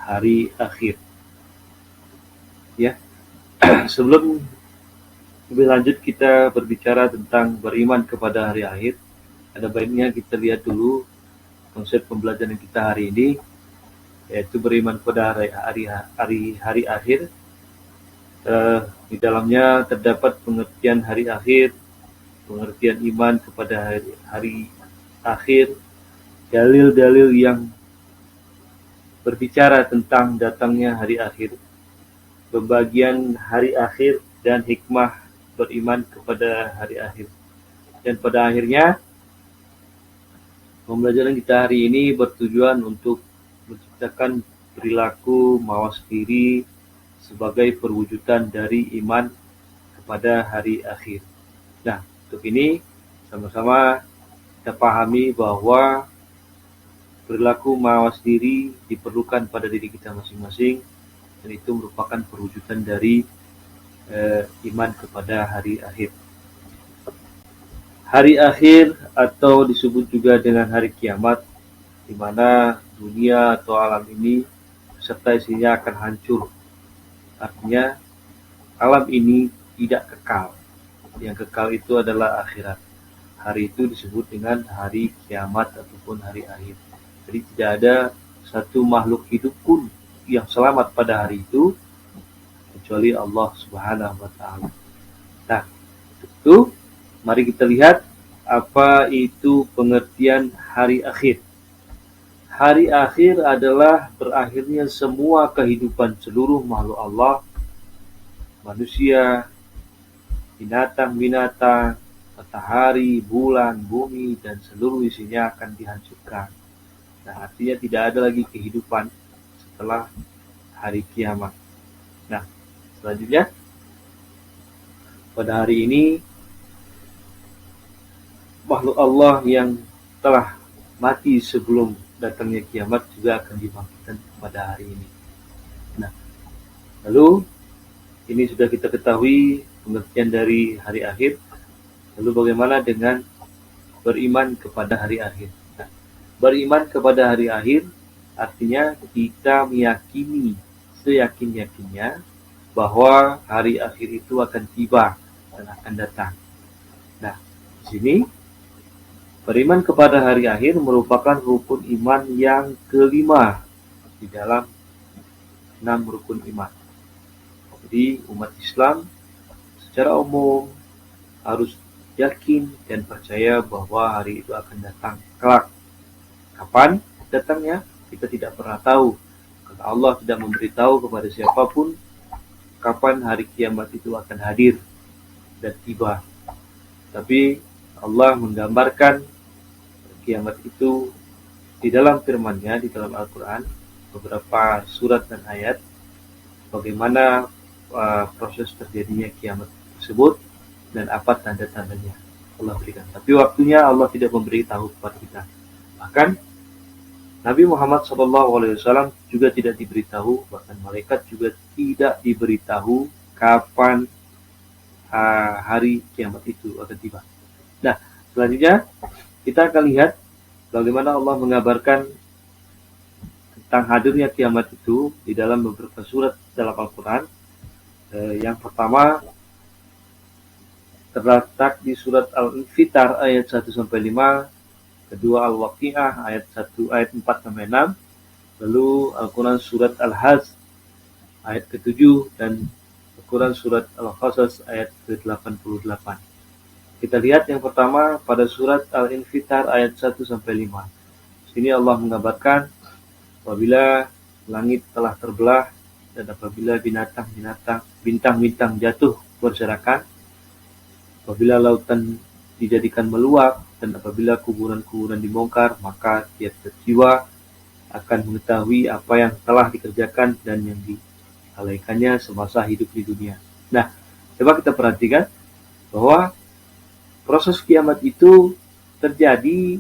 hari akhir. Ya, sebelum lebih lanjut kita berbicara tentang beriman kepada hari akhir, ada baiknya kita lihat dulu konsep pembelajaran kita hari ini, yaitu beriman kepada hari akhir. Di dalamnya terdapat pengertian hari akhir, pengertian iman kepada hari akhir, dalil-dalil yang berbicara tentang datangnya hari akhir, pembagian hari akhir, dan hikmah beriman kepada hari akhir. Dan pada akhirnya, pembelajaran kita hari ini bertujuan untuk menciptakan perilaku mawas diri sebagai perwujudan dari iman kepada hari akhir. Nah, untuk ini sama-sama kita pahami bahwa perilaku mawas diri diperlukan pada diri kita masing-masing, dan itu merupakan perwujudan dari iman kepada hari akhir. Hari akhir atau disebut juga dengan hari kiamat, di mana dunia atau alam ini serta isinya akan hancur. Artinya alam ini tidak kekal. Yang kekal itu adalah akhirat. Hari itu disebut dengan hari kiamat ataupun hari akhir. Jadi tidak ada satu makhluk hidup pun yang selamat pada hari itu kecuali Allah Subhanahu wa taala. Nah, itu mari kita lihat apa itu pengertian hari akhir. Hari akhir adalah berakhirnya semua kehidupan seluruh makhluk Allah, manusia, binatang-binatang, matahari, bulan, bumi, dan seluruh isinya akan dihancurkan. Nah, artinya tidak ada lagi kehidupan setelah hari kiamat. Nah, selanjutnya, pada hari ini, makhluk Allah yang telah mati sebelum datangnya kiamat juga akan dibangkitkan pada hari ini. Nah, lalu ini sudah kita ketahui pengertian dari hari akhir. Lalu bagaimana dengan beriman kepada hari akhir? Nah, beriman kepada hari akhir artinya kita meyakini seyakin-yakinnya bahwa hari akhir itu akan tiba dan akan datang. Nah, di sini beriman kepada hari akhir merupakan rukun iman yang kelima di dalam 6 rukun iman. Jadi umat Islam secara umum harus yakin dan percaya bahwa hari itu akan datang kelak. Kapan datangnya? Kita tidak pernah tahu. Karena Allah tidak memberitahu kepada siapapun kapan hari kiamat itu akan hadir dan tiba. Tapi Allah menggambarkan kiamat itu di dalam firman-Nya, di dalam Al-Quran, beberapa surat dan ayat, bagaimana proses terjadinya kiamat tersebut dan apa tanda-tandanya Allah berikan. Tapi waktunya Allah tidak memberitahu kepada kita. Bahkan Nabi Muhammad SAW juga tidak diberitahu, bahkan malaikat juga tidak diberitahu kapan hari kiamat itu akan tiba. Nah, selanjutnya kita akan lihat bagaimana Allah mengabarkan tentang hadirnya kiamat itu di dalam beberapa surat dalam Al-Quran. Yang pertama terletak di surat Al-Infitar ayat 1-5, kedua Al-Waqi'ah ayat 4-6, lalu Al-Quran surat Al-Hajj ayat ke-7, dan Al-Quran surat Al-Qasas ayat ke-88. Kita lihat yang pertama pada surat Al-Infitar ayat 1-5. Sini Allah mengabarkan apabila langit telah terbelah dan apabila bintang-bintang jatuh berserakan, apabila lautan dijadikan meluap, dan apabila kuburan-kuburan dibongkar, maka tiap-tiap jiwa akan mengetahui apa yang telah dikerjakan dan yang dilalaikannya semasa hidup di dunia. Nah, coba kita perhatikan bahwa proses kiamat itu terjadi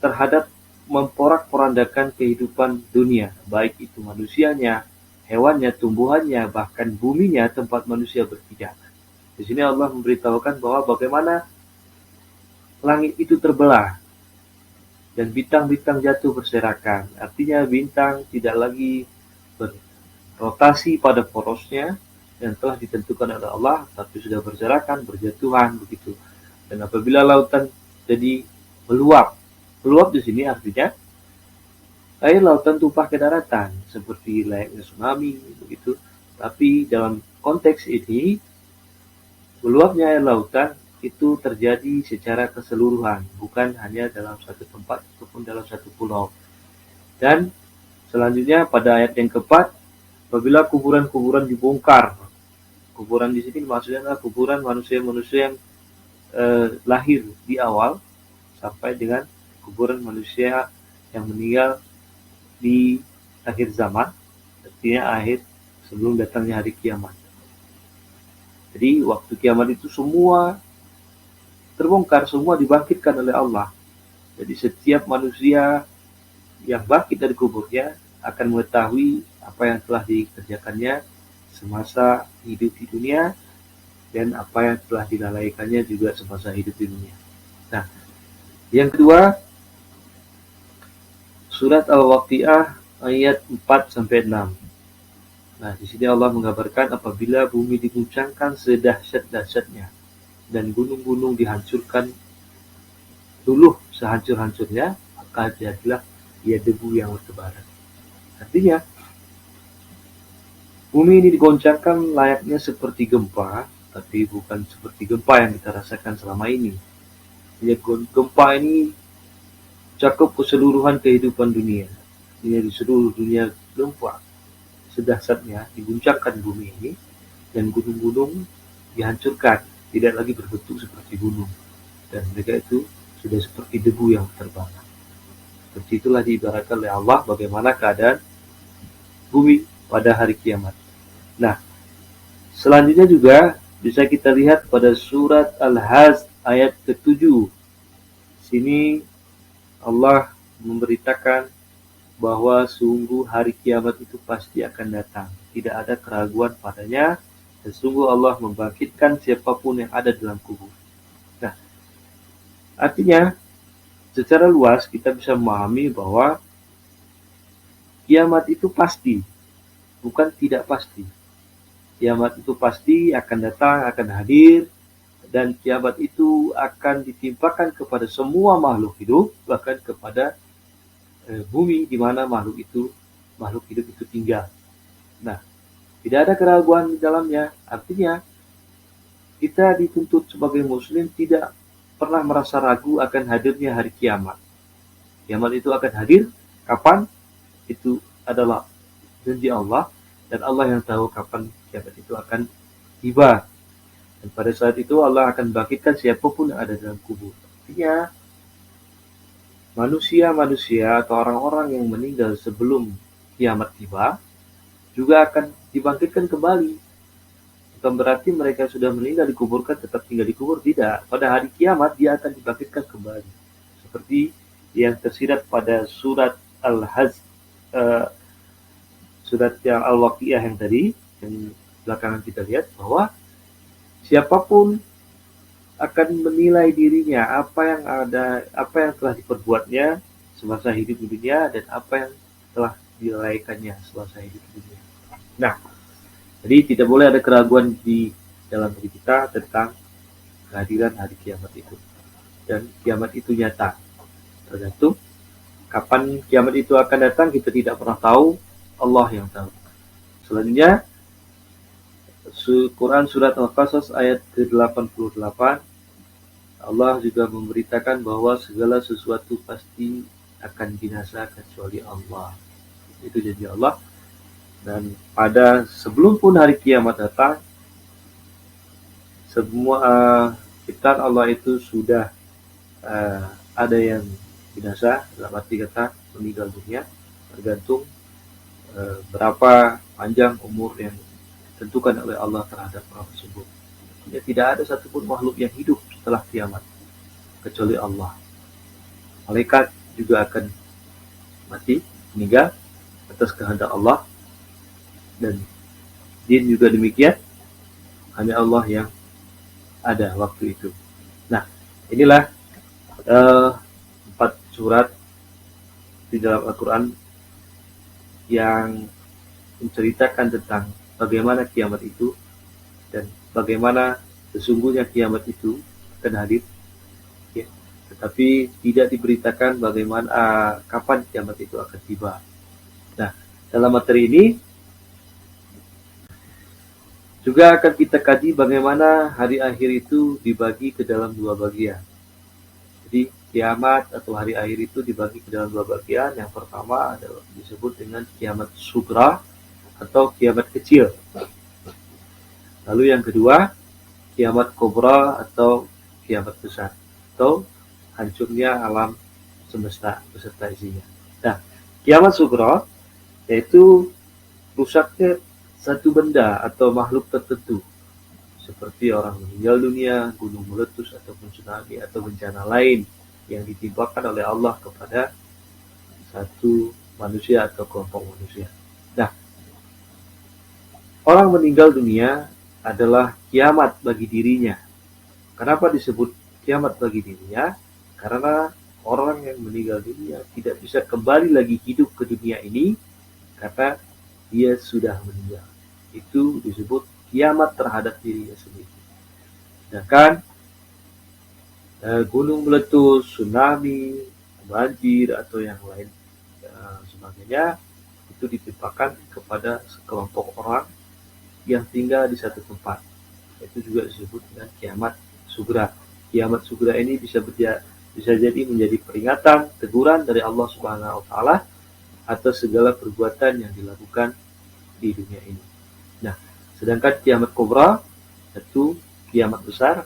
terhadap memporak-porandakan kehidupan dunia, baik itu manusianya, hewannya, tumbuhannya, bahkan buminya tempat manusia berpijak. Di sini Allah memberitahukan bahwa bagaimana langit itu terbelah. dan bintang-bintang jatuh berserakan. Artinya bintang tidak lagi berrotasi pada porosnya yang telah ditentukan oleh Allah, tapi sudah berserakan, berjatuhan begitu. Dan apabila lautan jadi meluap, meluap di sini artinya air lautan tumpah ke daratan seperti layaknya tsunami begitu. Tapi dalam konteks ini, meluapnya air lautan itu terjadi secara keseluruhan, bukan hanya dalam satu tempat ataupun dalam satu pulau. Dan selanjutnya pada ayat yang keempat, apabila kuburan-kuburan dibongkar, kuburan di sini maksudnya adalah kuburan manusia-manusia yang lahir di awal sampai dengan kuburan manusia yang meninggal di akhir zaman, artinya akhir sebelum datangnya hari kiamat. Jadi waktu kiamat itu semua terbongkar, semua dibangkitkan oleh Allah. Jadi setiap manusia yang bangkit dari kuburnya akan mengetahui apa yang telah dikerjakannya semasa hidup di dunia dan apa yang telah dilalaikannya juga semasa hidup di dunia. Nah, yang kedua, surat Al-Waqiah ayat 4 sampai 6. Nah, di sini Allah mengabarkan apabila bumi diguncangkan sedahsyat-dahsyatnya dan gunung-gunung dihancurkan luluh sehancur-hancurnya, maka jadilah ia debu yang bertebaran. Artinya, bumi ini digoncangkan layaknya seperti gempa, tapi bukan seperti gempa yang kita rasakan selama ini. Ya, gempa ini cakup keseluruhan kehidupan dunia. Ini di seluruh dunia gempa sedahsyatnya diguncangkan bumi ini dan gunung-gunung dihancurkan, tidak lagi berbentuk seperti gunung, dan mereka itu sudah seperti debu yang terbarak. Seperti itulah diibaratkan oleh Allah bagaimana keadaan bumi pada hari kiamat. Nah, selanjutnya juga bisa kita lihat pada surat Al-Hajj ayat ke-7. Sini Allah memberitakan bahwa sungguh hari kiamat itu pasti akan datang. Tidak ada keraguan padanya. Dan sungguh Allah membangkitkan siapapun yang ada dalam kubur. Nah, artinya secara luas kita bisa memahami bahwa kiamat itu pasti, bukan tidak pasti. Kiamat itu pasti akan datang, akan hadir, dan kiamat itu akan ditimpakan kepada semua makhluk hidup, bahkan kepada bumi di mana makhluk hidup itu tinggal. Nah, tidak ada keraguan di dalamnya. Artinya, kita dituntut sebagai muslim tidak pernah merasa ragu akan hadirnya hari kiamat. Kiamat itu akan hadir kapan? Itu adalah janji Allah, dan Allah yang tahu kapan kiamat itu akan tiba. Dan pada saat itu Allah akan bangkitkan siapapun yang ada dalam kubur. Artinya, manusia-manusia atau orang-orang yang meninggal sebelum kiamat tiba juga akan dibangkitkan kembali. Bukan berarti mereka sudah meninggal dikuburkan tetap tinggal di kubur, tidak. Pada hari kiamat dia akan dibangkitkan kembali. Seperti yang tersirat pada surat Al-Hajj, surat yang Al-Waqiah yang tadi, yang belakangan kita lihat, bahwa siapapun akan menilai dirinya apa yang telah diperbuatnya semasa hidup di dunia dan apa yang telah dilalaikannya semasa hidup di dunia. Nah, jadi tidak boleh ada keraguan di dalam diri kita tentang kehadiran hari kiamat itu. Dan kiamat itu nyata. Tergantung kapan kiamat itu akan datang kita tidak pernah tahu, Allah yang tahu. Selanjutnya Quran surat Al-Qasas ayat ke-88, Allah juga memberitakan bahwa segala sesuatu pasti akan binasa kecuali Allah. Itu janji Allah. Dan pada sebelum pun hari kiamat datang, semua ciptaan Allah itu sudah ada yang binasa, dalam arti kata meninggal dunia, tergantung berapa panjang umur yang ditentukan oleh Allah terhadap orang tersebut. Ya, tidak ada satupun makhluk yang hidup setelah kiamat kecuali Allah. Malaikat juga akan mati, meninggal atas kehendak Allah, dan jin juga demikian. Hanya Allah yang ada waktu itu. Nah, inilah 4 surat di dalam Al-Quran yang menceritakan tentang bagaimana kiamat itu dan bagaimana sesungguhnya kiamat itu akan hadir, ya. Tetapi tidak diberitakan bagaimana kapan kiamat itu akan tiba. Nah, dalam materi ini juga akan kita kaji bagaimana hari akhir itu dibagi ke dalam dua bagian. Jadi kiamat atau hari akhir itu dibagi ke dalam dua bagian. Yang pertama adalah disebut dengan kiamat sugra atau kiamat kecil. Lalu yang kedua, kiamat kubra atau kiamat besar atau hancurnya alam semesta beserta isinya. Nah, kiamat sugra yaitu rusaknya satu benda atau makhluk tertentu seperti orang meninggal dunia, gunung meletus ataupun tsunami atau bencana lain yang ditimpakan oleh Allah kepada satu manusia atau kelompok manusia. Nah, orang meninggal dunia adalah kiamat bagi dirinya. Kenapa disebut kiamat bagi dirinya? Karena orang yang meninggal dunia tidak bisa kembali lagi hidup ke dunia ini karena dia sudah meninggal. Itu disebut kiamat terhadap dirinya sendiri. Sedangkan gunung meletus, tsunami, banjir atau yang lain sebagainya itu ditimpakan kepada sekelompok orang yang tinggal di satu tempat. Itu juga disebut dengan kiamat sugra. Kiamat sugra ini bisa jadi menjadi peringatan, teguran dari Allah Subhanahu wa taala atas segala perbuatan yang dilakukan di dunia ini. Nah, sedangkan kiamat kubra itu kiamat besar,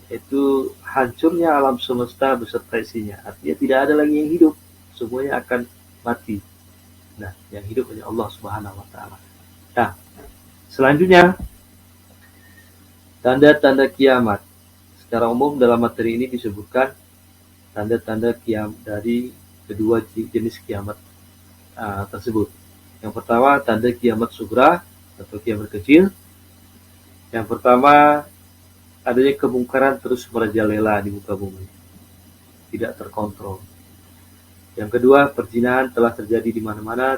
itu hancurnya alam semesta beserta isinya. Artinya tidak ada lagi yang hidup, semuanya akan mati. Nah, yang hidup hanya Allah Subhanahu wa taala. Nah, selanjutnya tanda-tanda kiamat. Secara umum dalam materi ini disebutkan tanda-tanda kiamat dari kedua jenis kiamat tersebut. Yang pertama, tanda kiamat sugra atau kiamat kecil. Yang pertama, adanya kemungkaran terus merajalela di muka bumi, tidak terkontrol. Yang kedua, perzinahan telah terjadi di mana-mana,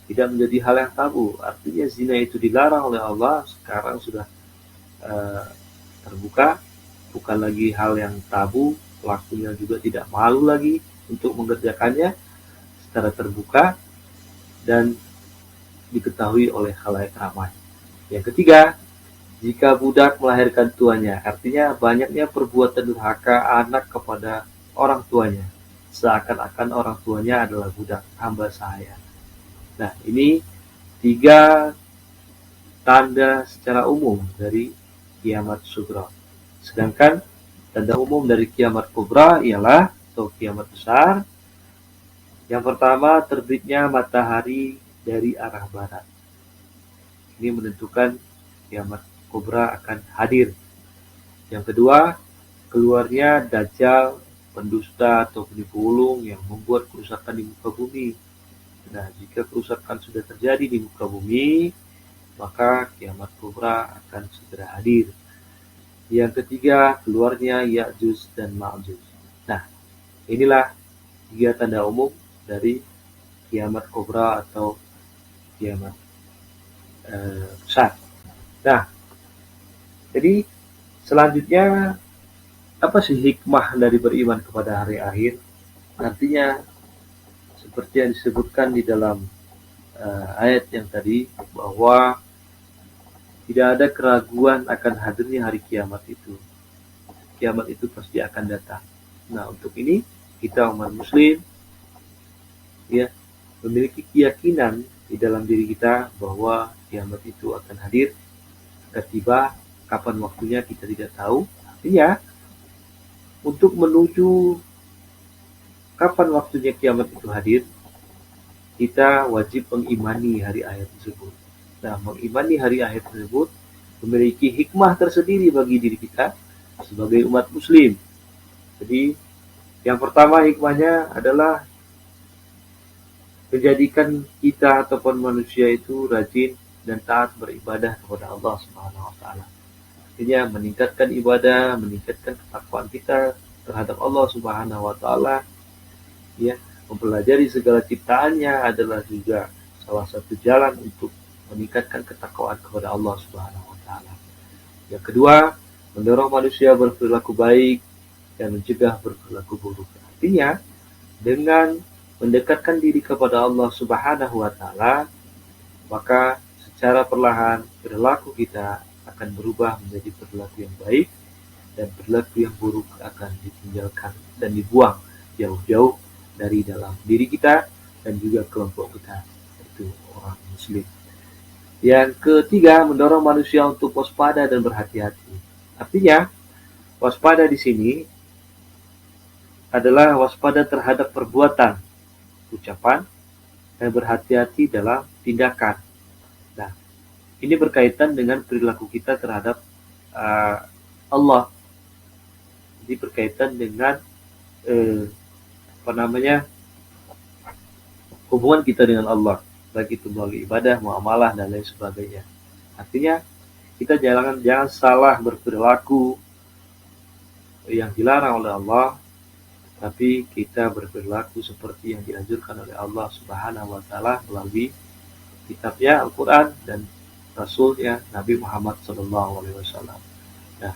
tidak menjadi hal yang tabu. Artinya zina itu dilarang oleh Allah, sekarang sudah terbuka, bukan lagi hal yang tabu. Pelakunya juga tidak malu lagi untuk mengerjakannya secara terbuka dan diketahui oleh khalayak ramai. Yang ketiga, jika budak melahirkan tuannya, artinya banyaknya perbuatan durhaka anak kepada orang tuanya, seakan-akan orang tuanya adalah budak, hamba saya. Nah, ini 3 tanda secara umum dari kiamat sugra. Sedangkan tanda umum dari kiamat kubra ialah atau kiamat besar. Yang pertama, terbitnya matahari dari arah barat. Ini menentukan kiamat kubra akan hadir. Yang kedua, keluarnya Dajjal, pendusta atau penipu ulung yang membuat kerusakan di muka bumi. Nah, jika kerusakan sudah terjadi di muka bumi, maka kiamat kubra akan segera hadir. Yang ketiga, keluarnya Ya'juj dan Ma'juj. Nah, inilah 3 tanda umum dari kiamat kubra atau kiamat besar. Nah, jadi selanjutnya apa sih hikmah dari beriman kepada hari akhir? Artinya seperti yang disebutkan di dalam ayat yang tadi, bahwa tidak ada keraguan akan hadirnya hari kiamat itu. Kiamat itu pasti akan datang. Nah, untuk ini kita umat muslim ya memiliki keyakinan di dalam diri kita bahwa kiamat itu akan hadir, akan tiba, kapan waktunya kita tidak tahu. Artinya untuk menuju kapan waktunya kiamat itu hadir, kita wajib mengimani hari akhir tersebut. Nah, mengimani hari akhir tersebut memiliki hikmah tersendiri bagi diri kita sebagai umat muslim. Jadi, yang pertama hikmahnya adalah menjadikan kita ataupun manusia itu rajin dan taat beribadah kepada Allah Subhanahu wa taala. Artinya meningkatkan ibadah, meningkatkan ketakwaan kita terhadap Allah Subhanahu wa taala, ya, mempelajari segala ciptaannya adalah juga salah satu jalan untuk meningkatkan ketakwaan kepada Allah Subhanahu wa taala. Yang kedua, mendorong manusia berperilaku baik dan mencegah berperilaku buruk. Artinya, dengan mendekatkan diri kepada Allah Subhanahu wa taala, maka secara perlahan perilaku kita akan berubah menjadi perilaku yang baik dan perilaku yang buruk akan ditinggalkan dan dibuang jauh-jauh dari dalam diri kita dan juga kelompok kita, yaitu orang muslim. Yang ketiga, mendorong manusia untuk waspada dan berhati-hati. Artinya, waspada di sini adalah waspada terhadap perbuatan, ucapan, dan berhati-hati dalam tindakan. Nah, ini berkaitan dengan perilaku kita terhadap Allah. Jadi berkaitan dengan hubungan kita dengan Allah, baik itu melalui ibadah, muamalah, dan lain sebagainya. Artinya, kita jangan salah berperilaku yang dilarang oleh Allah, tapi kita berperilaku seperti yang dianjurkan oleh Allah Subhanahu wa taala melalui kitabnya Al-Quran dan Rasulnya Nabi Muhammad SAW. Nah,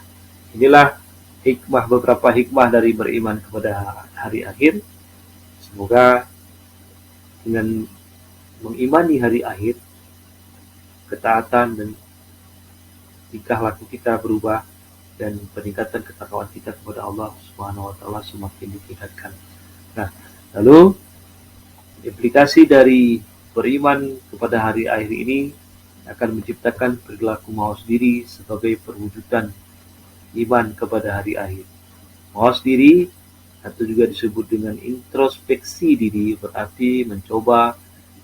inilah beberapa hikmah dari beriman kepada hari akhir. Semoga dengan mengimani hari akhir, ketaatan dan tingkah laku kita berubah dan peningkatan ketakwaan kita kepada Allah Subhanahu wa taala semakin ditingkatkan. Nah, lalu implikasi dari beriman kepada hari akhir ini akan menciptakan perilaku mawas diri sebagai perwujudan iman kepada hari akhir. Mawas diri atau juga disebut dengan introspeksi diri berarti mencoba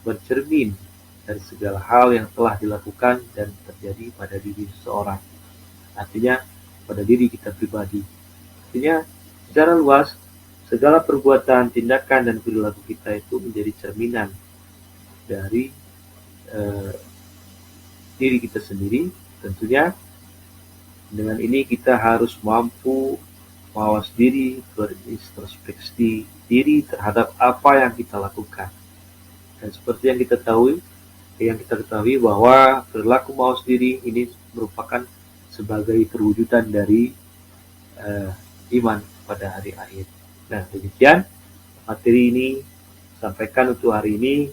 bercermin dari segala hal yang telah dilakukan dan terjadi pada diri seseorang. Artinya pada diri kita pribadi. Artinya secara luas segala perbuatan, tindakan, dan perilaku kita itu menjadi cerminan dari diri kita sendiri. Tentunya dengan ini kita harus mampu mawas diri, berintrospeksi diri terhadap apa yang kita lakukan. Dan seperti yang kita ketahui bahwa perilaku mawas diri ini merupakan sebagai perwujudan dari iman pada hari akhir. Nah, demikian materi ini sampaikan untuk hari ini.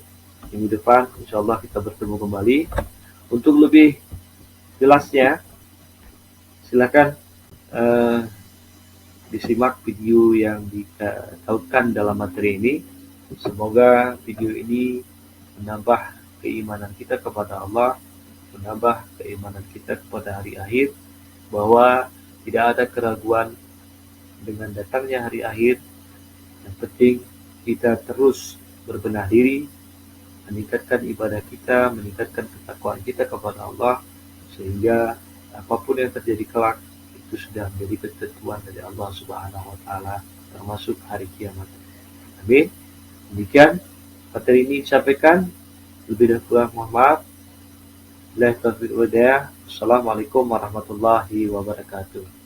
Minggu depan insya Allah kita bertemu kembali. Untuk lebih jelasnya silakan disimak video yang ditautkan dalam materi ini. Semoga video ini menambah keimanan kita kepada Allah, menambah keimanan kita kepada hari akhir, bahwa tidak ada keraguan dengan datangnya hari akhir. Yang penting kita terus berbenah diri, meningkatkan ibadah kita, meningkatkan ketakwaan kita kepada Allah, sehingga apapun yang terjadi kelak itu sudah menjadi ketentuan dari Allah Subhanahu wa taala, termasuk hari kiamat. Amin. Demikian materi ini disampaikan. Lebih dan kurang mohon maaf. Assalamualaikum warahmatullahi wabarakatuh.